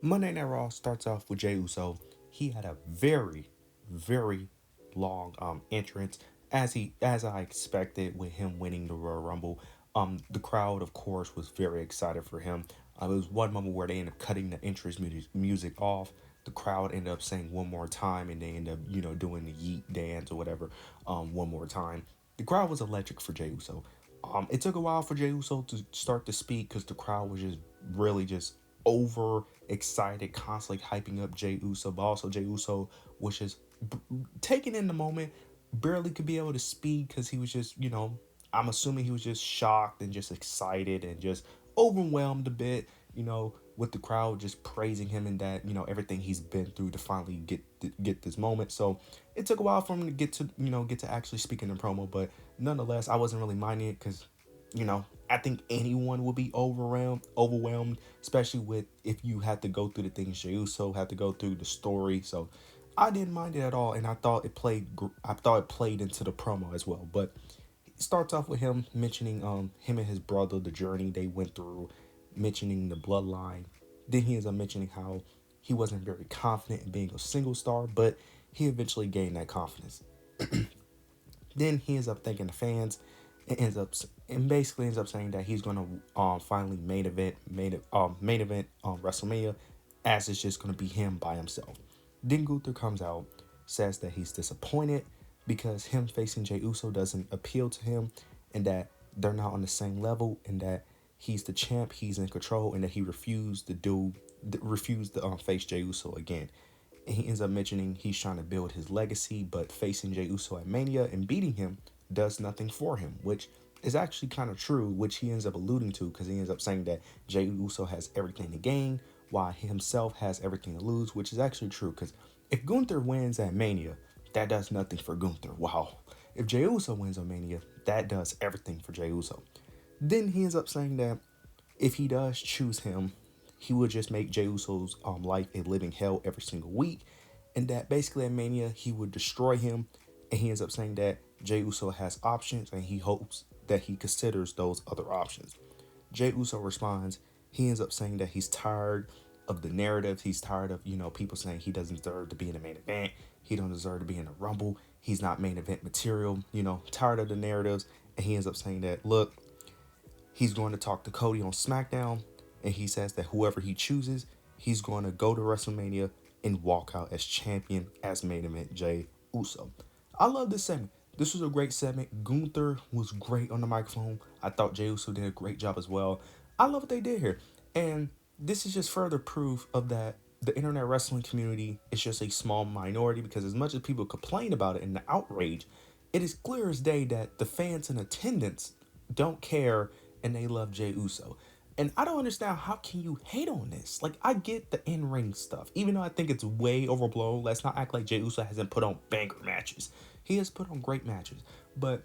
Monday Night Raw starts off with Jey Uso. He had a very long entrance as I expected with him winning the Royal Rumble. The crowd, of course, was very excited for him. It was one moment where they ended up cutting the entrance music off. The crowd ended up saying one more time, and they ended up doing the yeet dance or whatever one more time. The crowd was electric for Jey Uso. It took a while for Jey Uso to start to speak because the crowd was just really just over excited, constantly hyping up Jey Uso, but also Jey Uso was just taking in the moment, barely could be able to speak because he was just, I'm assuming he was just shocked and just excited and just overwhelmed a bit, with the crowd just praising him and that, everything he's been through to finally get this moment. So it took a while for him to get to actually speak in the promo, but nonetheless, I wasn't really minding it because I think anyone would be overwhelmed, especially with if you had to go through the things Jey Uso had to go through, the story. So I didn't mind it at all, and I thought it played. I thought it played into the promo as well. But it starts off with him mentioning him and his brother, the journey they went through, mentioning the bloodline. Then he ends up mentioning how he wasn't very confident in being a single star, but he eventually gained that confidence. Then he ends up thanking the fans and basically ends up saying that he's gonna finally main event WrestleMania, as it's just gonna be him by himself. Then Gunther comes out, says that he's disappointed because him facing Jey Uso doesn't appeal to him, and that they're not on the same level, and that he's the champ, he's in control, and that he refused to face Jey Uso again. And he ends up mentioning he's trying to build his legacy, but facing Jey Uso at Mania and beating him does nothing for him, which is actually kind of true, which he ends up alluding to because he ends up saying that Jey Uso has everything to gain while he himself has everything to lose, which is actually true because if Gunther wins at Mania, that does nothing for Gunther. Wow. If Jey Uso wins at Mania, that does everything for Jey Uso. Then he ends up saying that if he does choose him, he would just make Jey Uso's life a living hell every single week, and that basically at Mania he would destroy him. And he ends up saying that Jey Uso has options, and he hopes that he considers those other options. Jey Uso responds. He ends up saying that he's tired of the narrative. He's tired of people saying he doesn't deserve to be in the main event. He don't deserve to be in the Rumble. He's not main event material. Tired of the narratives. And he ends up saying that look, he's going to talk to Cody on SmackDown, and he says that whoever he chooses, he's going to go to WrestleMania and walk out as champion as main event Jey Uso. I love this segment. This was a great segment. Gunther was great on the microphone. I thought Jey Uso did a great job as well. I love what they did here. And this is just further proof of that the internet wrestling community is just a small minority, because as much as people complain about it and the outrage, it is clear as day that the fans in attendance don't care and they love Jey Uso. And I don't understand, how can you hate on this? Like, I get the in-ring stuff, even though I think it's way overblown. Let's not act like Jey Uso hasn't put on banger matches. He has put on great matches. But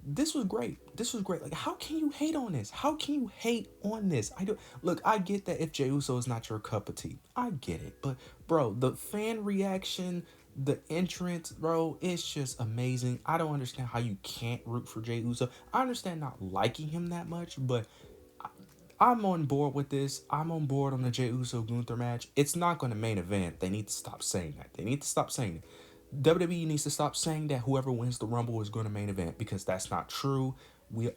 this was great. This was great. Like, how can you hate on this? How can you hate on this? I do look. I get that if Jey Uso is not your cup of tea, I get it. But bro, the fan reaction, the entrance, bro, it's just amazing. I don't understand how you can't root for Jey Uso. I understand not liking him that much, but I'm on board with this. I'm on board on the Jey Uso Gunther match. It's not going to main event. They need to stop saying that. They need to stop saying it. WWE needs to stop saying that whoever wins the Rumble is going to main event, because that's not true.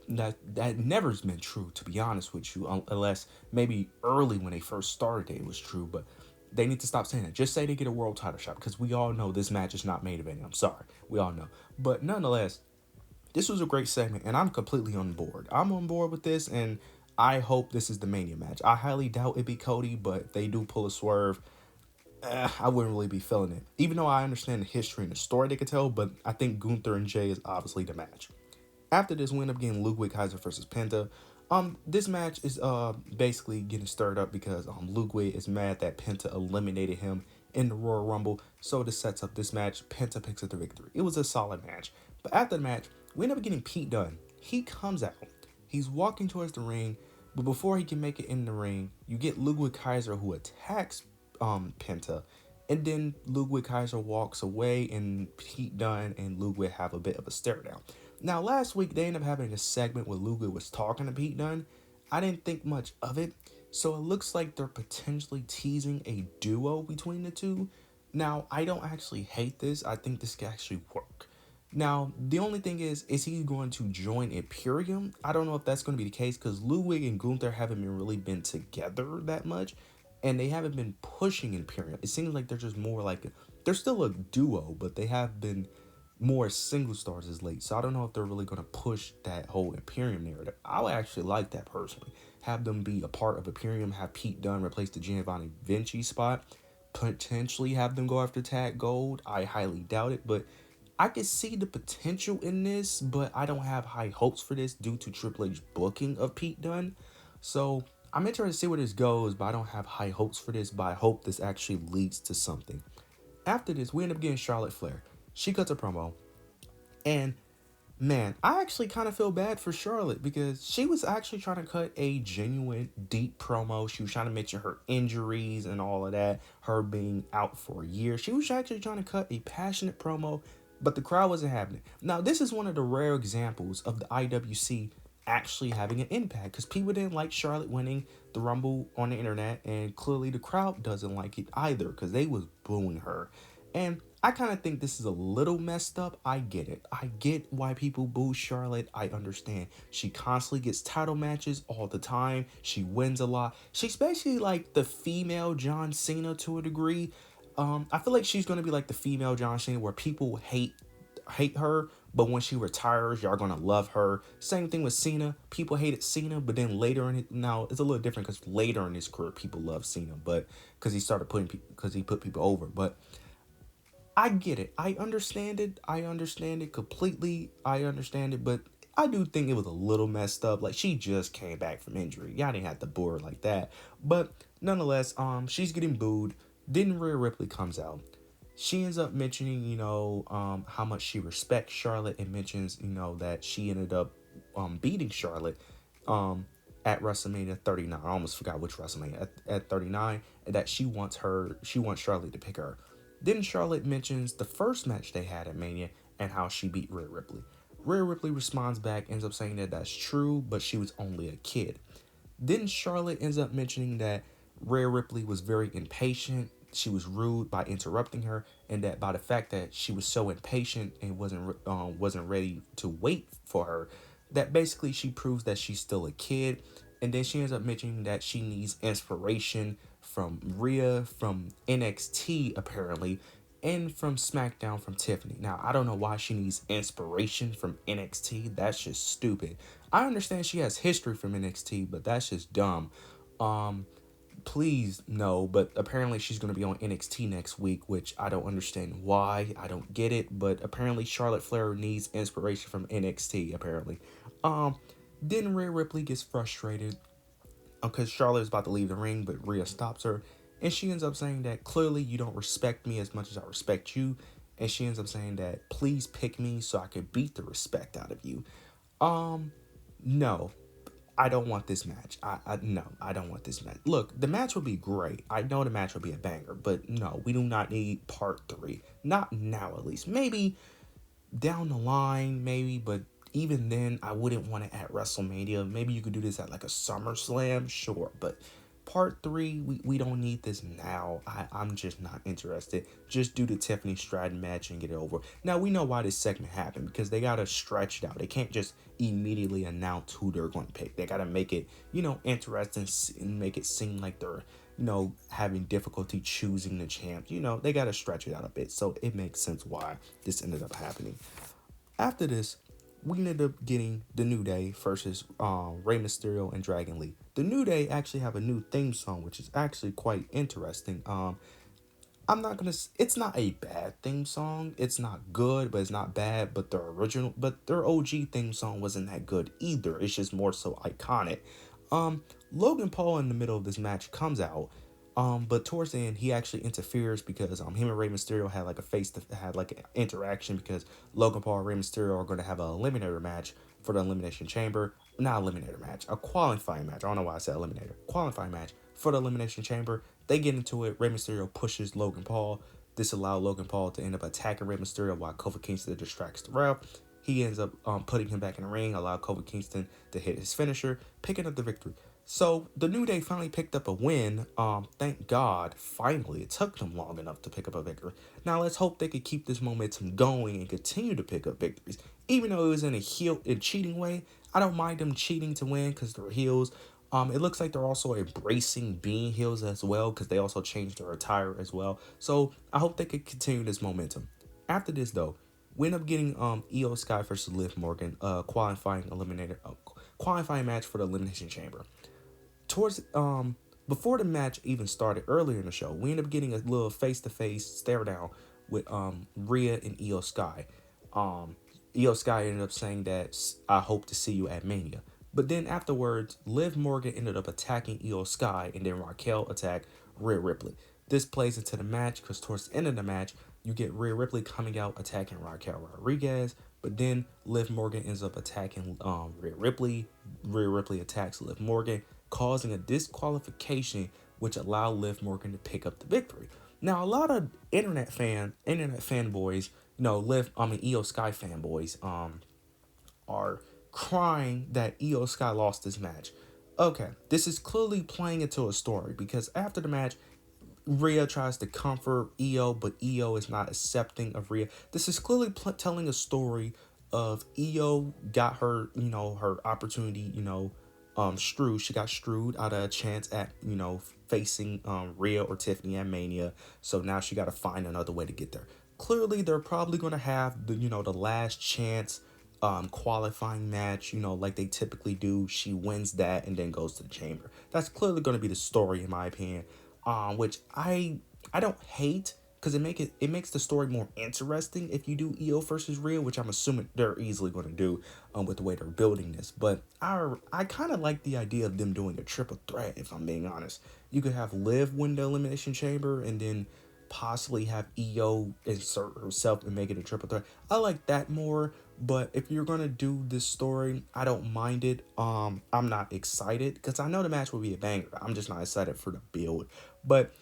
That never's been true, to be honest with you, unless maybe early when they first started it was true. But they need to stop saying that. Just say they get a world title shot, because we all know this match is not main event. I'm sorry, we all know. But nonetheless, this was a great segment, and I'm completely on board. I'm on board with this, and I hope this is the Mania match. I highly doubt it be Cody, but if they do pull a swerve, I wouldn't really be feeling it. Even though I understand the history and the story they could tell, but I think Gunther and Jey is obviously the match. After this, we end up getting Ludwig, Kaiser versus Penta. This match is basically getting stirred up because Ludwig is mad that Penta eliminated him in the Royal Rumble. So this sets up this match. Penta picks up the victory. It was a solid match. But after the match, we end up getting Pete Dunne. He comes out. He's walking towards the ring, but before he can make it in the ring, you get Ludwig Kaiser, who attacks Penta, and then Ludwig Kaiser walks away, and Pete Dunne and Ludwig have a bit of a stare down. Now, last week they ended up having a segment where Ludwig was talking to Pete Dunne. I didn't think much of it, So it looks like they're potentially teasing a duo between the two. Now, I don't actually hate this. I think this can actually work. Now, the only thing is he going to join Imperium? I don't know if that's going to be the case because Ludwig and Gunther haven't been really been together that much, and they haven't been pushing Imperium. It seems like they're just more like they're still a duo, but they have been more single stars as late. So I don't know if they're really going to push that whole Imperium narrative. I would actually like that personally. Have them be a part of Imperium, have Pete Dunne replace the Giovanni Vinci spot, potentially have them go after Tag Gold. I highly doubt it, but I can see the potential in this, but I don't have high hopes for this due to Triple H booking of Pete Dunne. So I'm interested to see where this goes, but I don't have high hopes for this, but I hope this actually leads to something. After this, we end up getting Charlotte Flair. She cuts a promo, and man, I actually kind of feel bad for Charlotte because she was actually trying to cut a genuine, deep promo. She was trying to mention her injuries and all of that, her being out for a year. She was actually trying to cut a passionate promo, but the crowd wasn't having it. Now, this is one of the rare examples of the IWC actually having an impact because people didn't like Charlotte winning the Rumble on the internet, and clearly the crowd doesn't like it either because they was booing her. And I kind of think this is a little messed up. I get it. I get why people boo Charlotte. I understand. She constantly gets title matches all the time. She wins a lot. She's basically like the female John Cena to a degree. I feel like she's gonna be like the female John Cena where people hate her, but when she retires, y'all gonna love her. Same thing with Cena. People hated Cena, but then later in it, now it's a little different because later in his career, people love Cena, but because he started because he put people over. But I get it. I understand it. I understand it completely. I understand it, but I do think it was a little messed up. Like she just came back from injury. Y'all didn't have to boo her like that. But nonetheless, she's getting booed. Then Rhea Ripley comes out. She ends up mentioning, how much she respects Charlotte and mentions, that she ended up beating Charlotte at WrestleMania 39. I almost forgot which WrestleMania at 39, and that she wants Charlotte to pick her. Then Charlotte mentions the first match they had at Mania and how she beat Rhea Ripley. Rhea Ripley responds back, ends up saying that that's true, but she was only a kid. Then Charlotte ends up mentioning that Rhea Ripley was very impatient. She was rude by interrupting her, and that by the fact that she was so impatient and wasn't ready to wait for her, that basically she proves that she's still a kid. And then she ends up mentioning that she needs inspiration from Rhea, from NXT apparently, and from SmackDown from Tiffany. Now, I don't know why she needs inspiration from NXT. That's just stupid. I understand she has history from NXT, but that's just dumb. Please no, but apparently she's going to be on NXT next week, which I don't understand why. I don't get it, but apparently Charlotte Flair needs inspiration from NXT apparently. Then Rhea Ripley gets frustrated because Charlotte is about to leave the ring, but Rhea stops her, and she ends up saying that clearly you don't respect me as much as I respect you, and she ends up saying that please pick me so I can beat the respect out of you. No, I don't want this match. No, I don't want this match. Look, the match will be great. I know the match will be a banger, but no, we do not need part 3. Not now, at least. Maybe down the line, maybe, but even then, I wouldn't want it at WrestleMania. Maybe you could do this at like a SummerSlam, sure, but part 3, we don't need this now. I'm just not interested. Just do the Tiffany Stratton match and get it over. Now, we know why this segment happened, because they got to stretch it out. They can't just immediately announce who they're going to pick. They got to make it, interesting and make it seem like they're, having difficulty choosing the champ. They got to stretch it out a bit. So it makes sense why this ended up happening. After this, we ended up getting The New Day versus Rey Mysterio and Dragon Lee. The New Day actually have a new theme song, which is actually quite interesting. It's not a bad theme song. It's not good, but it's not bad. But their OG theme song wasn't that good either. It's just more so iconic. Logan Paul in the middle of this match comes out. But towards the end, he actually interferes because him and Rey Mysterio had like an interaction because Logan Paul and Rey Mysterio are going to have a eliminator match for the Elimination Chamber. Not eliminator match, a qualifying match. I don't know why I said eliminator. Qualifying match for the Elimination Chamber. They get into it. Rey Mysterio pushes Logan Paul. This allowed Logan Paul to end up attacking Rey Mysterio while Kofi Kingston distracts the ref. He ends up putting him back in the ring, allow Kofi Kingston to hit his finisher, picking up the victory. So the New Day finally picked up a win. Thank God, finally. It took them long enough to pick up a victory. Now let's hope they could keep this momentum going and continue to pick up victories. Even though it was in a heel and cheating way, I don't mind them cheating to win because they're heels. It looks like they're also embracing being heels as well because they also changed their attire as well. So I hope they could continue this momentum. After this though, we end up getting Iyo Sky versus Liv Morgan, qualifying match for the Elimination Chamber. Towards Before the match even started earlier in the show, we end up getting a little face to face stare down with Rhea and Iyo Sky. Iyo Sky ended up saying that I hope to see you at Mania. But then afterwards, Liv Morgan ended up attacking Iyo Sky, and then Raquel attacked Rhea Ripley. This plays into the match because towards the end of the match, you get Rhea Ripley coming out attacking Raquel Rodriguez, but then Liv Morgan ends up attacking Rhea Ripley. Rhea Ripley attacks Liv Morgan, causing a disqualification, which allowed Liv Morgan to pick up the victory. Now, a lot of internet fanboys, Iyo Sky fanboys, are crying that Iyo Sky lost this match. Okay, this is clearly playing into a story because after the match, Rhea tries to comfort Iyo, but Iyo is not accepting of Rhea. This is clearly telling a story of Iyo got her, her opportunity, screwed. She got screwed out of a chance at, facing Rhea or Tiffany at Mania. So now she got to find another way to get there. Clearly, they're probably going to have the last chance qualifying match, like they typically do. She wins that and then goes to the chamber. That's clearly going to be the story in my opinion. Which I don't hate because it makes the story more interesting if you do Iyo versus Rhea, which I'm assuming they're easily going to do with the way they're building this. But I kind of like the idea of them doing a triple threat. If I'm being honest, you could have Liv win the Elimination Chamber and then possibly have Iyo insert herself and make it a triple threat. I like that more. But if you're gonna do this story, I don't mind it. I'm not excited because I know the match will be a banger. I'm just not excited for the build. But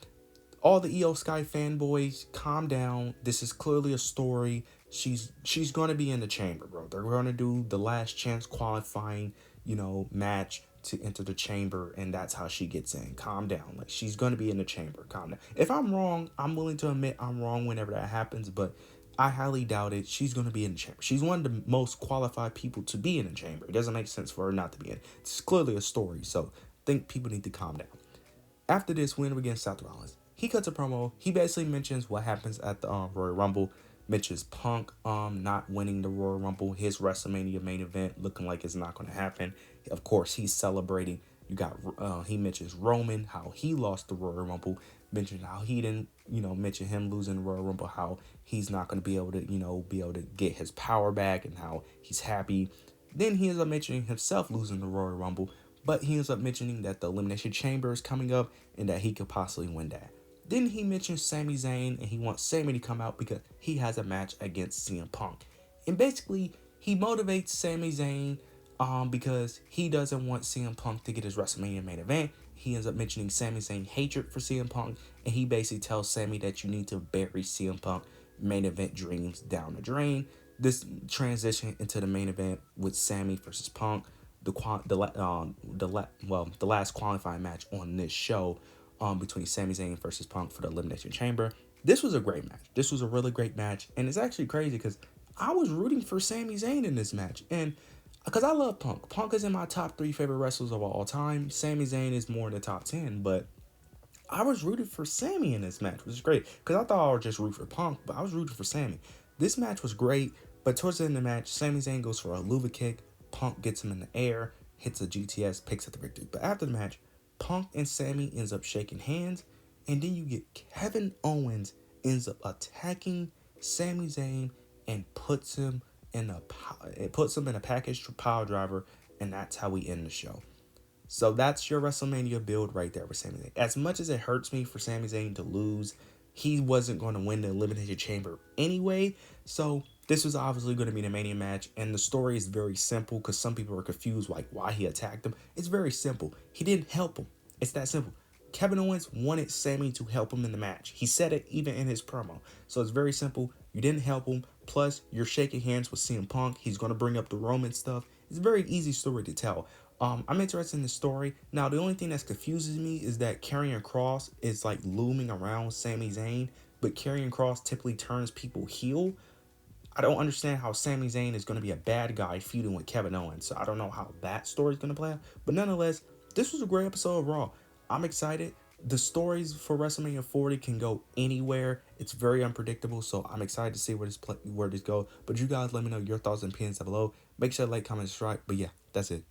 all the Iyo Sky fanboys, calm down. This is clearly a story. She's gonna be in the chamber, bro. They're gonna do the last chance qualifying, match to enter the chamber, and that's how she gets in. Calm down. Like she's gonna be in the chamber. Calm down. If I'm wrong, I'm willing to admit I'm wrong whenever that happens, but I highly doubt it. She's going to be in the chamber. She's one of the most qualified people to be in the chamber. It doesn't make sense for her not to be in. It's clearly a story, so I think people need to calm down. After this win against Seth Rollins, he cuts a promo. He basically mentions what happens at the Royal Rumble. Mentions Punk not winning the Royal Rumble, his WrestleMania main event looking like it's not going to happen. Of course, he's celebrating. You got he mentions Roman, how he lost the Royal Rumble. Mentioned how he didn't, mention him losing the Royal Rumble, how he's not going to be able to, get his power back and how he's happy. Then he ends up mentioning himself losing the Royal Rumble, but he ends up mentioning that the Elimination Chamber is coming up and that he could possibly win that. Then he mentions Sami Zayn and he wants Sami to come out because he has a match against CM Punk. And basically, he motivates Sami Zayn because he doesn't want CM Punk to get his WrestleMania main event. He ends up mentioning Sami Zayn hatred for CM Punk, and he basically tells Sami that you need to bury CM Punk main event dreams down the drain. This transition into the main event with Sami versus Punk, the last qualifying match on this show, between Sami Zayn versus Punk for the Elimination Chamber. This was a great match. This was a really great match, and it's actually crazy because I was rooting for Sami Zayn in this match, and because I love Punk. Punk is in my top 3 favorite wrestlers of all time. Sami Zayn is more in the top 10, but I was rooting for Sami in this match, which is great because I thought I would just root for Punk, but I was rooting for Sami. This match was great, but towards the end of the match, Sami Zayn goes for a Ludwig kick. Punk gets him in the air, hits a GTS, picks up the victory. But after the match, Punk and Sami ends up shaking hands, and then you get Kevin Owens ends up attacking Sami Zayn and puts him in a package power driver, and that's how we end the show. So that's your WrestleMania build right there with Sami Zayn. As much as it hurts me for Sami Zayn to lose, he wasn't going to win the Elimination Chamber anyway. So this was obviously going to be the Mania match, and the story is very simple because some people are confused like why he attacked him. It's very simple. He didn't help him. It's that simple. Kevin Owens wanted Sami to help him in the match. He said it even in his promo. So it's very simple. You didn't help him. Plus, you're shaking hands with CM Punk. He's going to bring up the Roman stuff. It's a very easy story to tell. I'm interested in the story. Now, the only thing that confuses me is that Karrion Kross is like looming around Sami Zayn, but Karrion Kross typically turns people heel. I don't understand how Sami Zayn is going to be a bad guy feuding with Kevin Owens. So I don't know how that story is going to play out. But nonetheless, this was a great episode of Raw. I'm excited. The stories for WrestleMania 40 can go anywhere. It's very unpredictable, so I'm excited to see where this goes. But you guys let me know your thoughts and opinions down below. Make sure to like, comment, subscribe. But yeah, that's it.